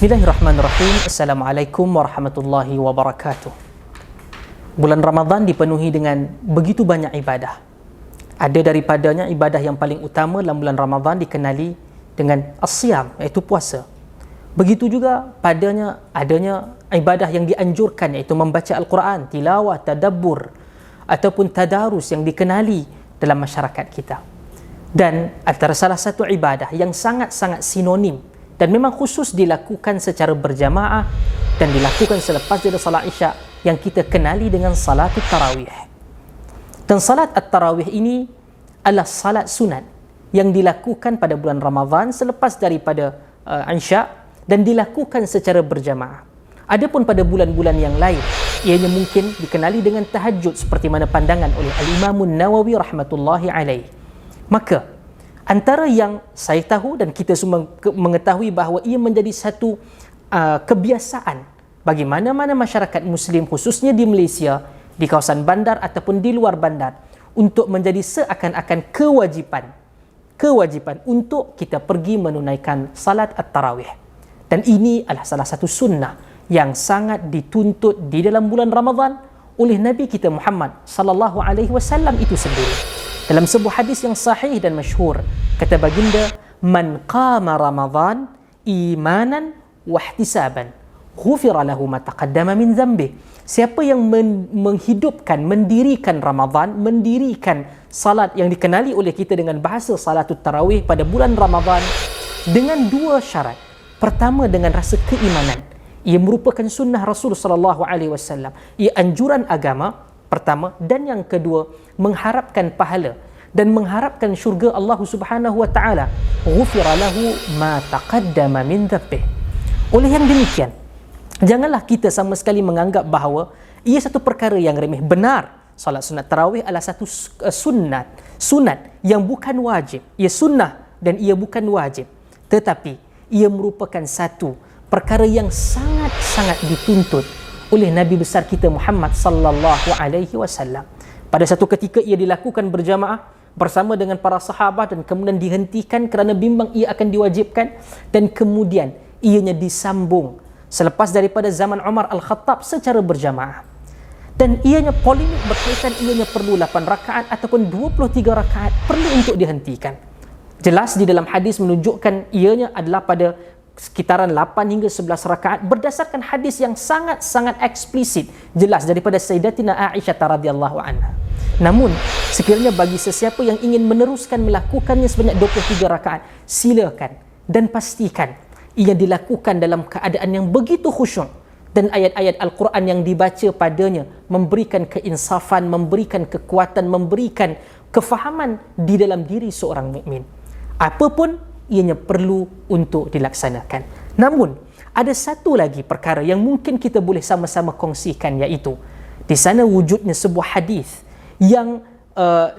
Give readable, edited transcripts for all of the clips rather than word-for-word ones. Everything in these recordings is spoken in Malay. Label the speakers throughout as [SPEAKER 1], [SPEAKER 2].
[SPEAKER 1] Bismillahirrahmanirrahim. Assalamualaikum warahmatullahi wabarakatuh. Bulan Ramadan dipenuhi dengan begitu banyak ibadah. Ada daripadanya ibadah yang paling utama dalam bulan Ramadan dikenali dengan as-siyam, iaitu puasa. Begitu juga adanya ibadah yang dianjurkan, iaitu membaca Al-Quran, tilawah, tadabbur ataupun tadarus yang dikenali dalam masyarakat kita. Dan antara salah satu ibadah yang sangat-sangat sinonim dan memang khusus dilakukan secara berjamaah dan dilakukan selepas dari salat Isya yang kita kenali dengan salat tarawih. Dan salat at-tarawih ini adalah salat sunat yang dilakukan pada bulan Ramadan selepas daripada Isya dan dilakukan secara berjamaah. Adapun pada bulan-bulan yang lain, ianya mungkin dikenali dengan tahajud seperti mana pandangan oleh Al-Imam Nawawi rahmatullahi alaih. Maka antara yang saya tahu dan kita semua mengetahui bahawa ia menjadi satu kebiasaan bagi mana-mana masyarakat Muslim, khususnya di Malaysia, di kawasan bandar ataupun di luar bandar, untuk menjadi seakan-akan kewajipan untuk kita pergi menunaikan salat at-tarawih. Dan ini adalah salah satu sunnah yang sangat dituntut di dalam bulan Ramadan oleh Nabi kita Muhammad sallallahu alaihi wasallam itu sendiri. Dalam sebuah hadis yang sahih dan masyhur, kata baginda, "Man qama Ramadan imanan wa ihtisaban, ghufira lahu ma taqaddama min dhanbi." Siapa yang mendirikan Ramadan, mendirikan salat yang dikenali oleh kita dengan bahasa salatut tarawih pada bulan Ramadan dengan dua syarat. Pertama, dengan rasa keimanan. Ia merupakan sunnah Rasul sallallahu alaihi wasallam. Ia anjuran agama pertama, dan yang kedua, mengharapkan pahala dan mengharapkan syurga Allah Subhanahu wa taala. Ghufira lahu ma taqaddama min dhanbi. Oleh yang demikian, janganlah kita sama sekali menganggap bahawa ia satu perkara yang remeh. Benar, salat sunat tarawih adalah satu sunat yang bukan wajib. Ia sunnah dan ia bukan wajib. Tetapi ia merupakan satu perkara yang sangat-sangat dituntut oleh Nabi besar kita Muhammad sallallahu alaihi wasallam. Pada satu ketika ia dilakukan berjamaah bersama dengan para sahabat dan kemudian dihentikan kerana bimbang ia akan diwajibkan, dan kemudian ianya disambung selepas daripada zaman Umar Al-Khattab secara berjamaah. Dan ianya polemik berkaitan ianya perlu 8 rakaat ataupun 23 rakaat perlu untuk dihentikan. Jelas di dalam hadis menunjukkan ianya adalah pada sekitaran 8 hingga 11 rakaat berdasarkan hadis yang sangat-sangat eksplisit jelas daripada Sayyidatina Aisyah radhiyallahu anha. Namun sekiranya bagi sesiapa yang ingin meneruskan melakukannya sebanyak 23 rakaat, silakan, dan pastikan ia dilakukan dalam keadaan yang begitu khusyuk dan ayat-ayat Al-Quran yang dibaca padanya memberikan keinsafan, memberikan kekuatan, memberikan kefahaman di dalam diri seorang mukmin. Apapun ianya perlu untuk dilaksanakan. Namun ada satu lagi perkara yang mungkin kita boleh sama-sama kongsikan, iaitu di sana wujudnya sebuah hadis yang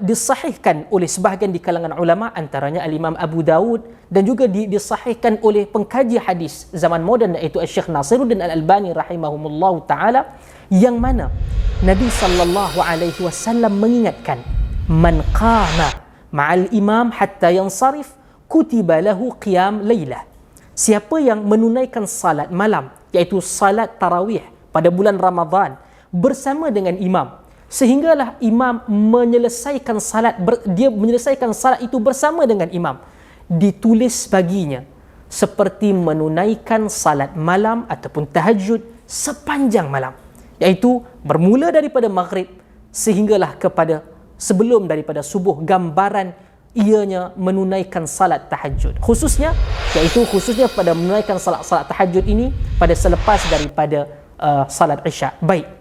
[SPEAKER 1] disahihkan oleh sebahagian di kalangan ulama, antaranya Al-Imam Abu Dawud, dan juga disahihkan oleh pengkaji hadis zaman moden, iaitu Syekh Nasiruddin Al-Albani rahimahumullahu taala, yang mana Nabi sallallahu alaihi wasallam mengingatkan, "Man qama ma'al imam hatta yansarif kutiba lahu qiyam lailah." Siapa yang menunaikan salat malam, iaitu salat tarawih pada bulan Ramadan bersama dengan imam, sehinggalah imam menyelesaikan salat, dia menyelesaikan salat itu bersama dengan imam, ditulis baginya seperti menunaikan salat malam ataupun tahajud sepanjang malam, iaitu bermula daripada maghrib sehinggalah kepada sebelum daripada subuh, gambaran ianya menunaikan salat tahajud. Khususnya pada menunaikan salat tahajud ini pada selepas daripada salat Isya. Baik,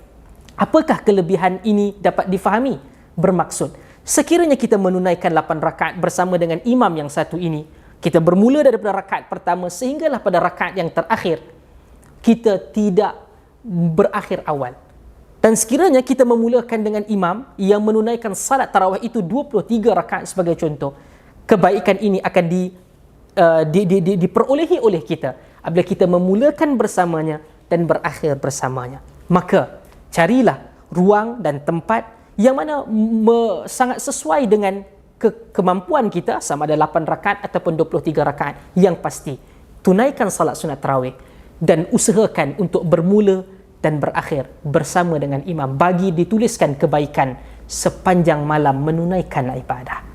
[SPEAKER 1] apakah kelebihan ini dapat difahami? Bermaksud, sekiranya kita menunaikan 8 rakaat bersama dengan imam yang satu ini, kita bermula daripada rakaat pertama sehinggalah pada rakaat yang terakhir, kita tidak berakhir awal. Dan sekiranya kita memulakan dengan imam yang menunaikan salat tarawih itu 23 rakaat sebagai contoh, kebaikan ini akan diperolehi oleh kita apabila kita memulakan bersamanya dan berakhir bersamanya. Maka carilah ruang dan tempat yang mana sangat sesuai dengan kemampuan kita, sama ada 8 rakaat ataupun 23 rakaat. Yang pasti tunaikan salat sunat tarawih dan usahakan untuk bermula dan berakhir bersama dengan imam bagi dituliskan kebaikan sepanjang malam menunaikan ibadah.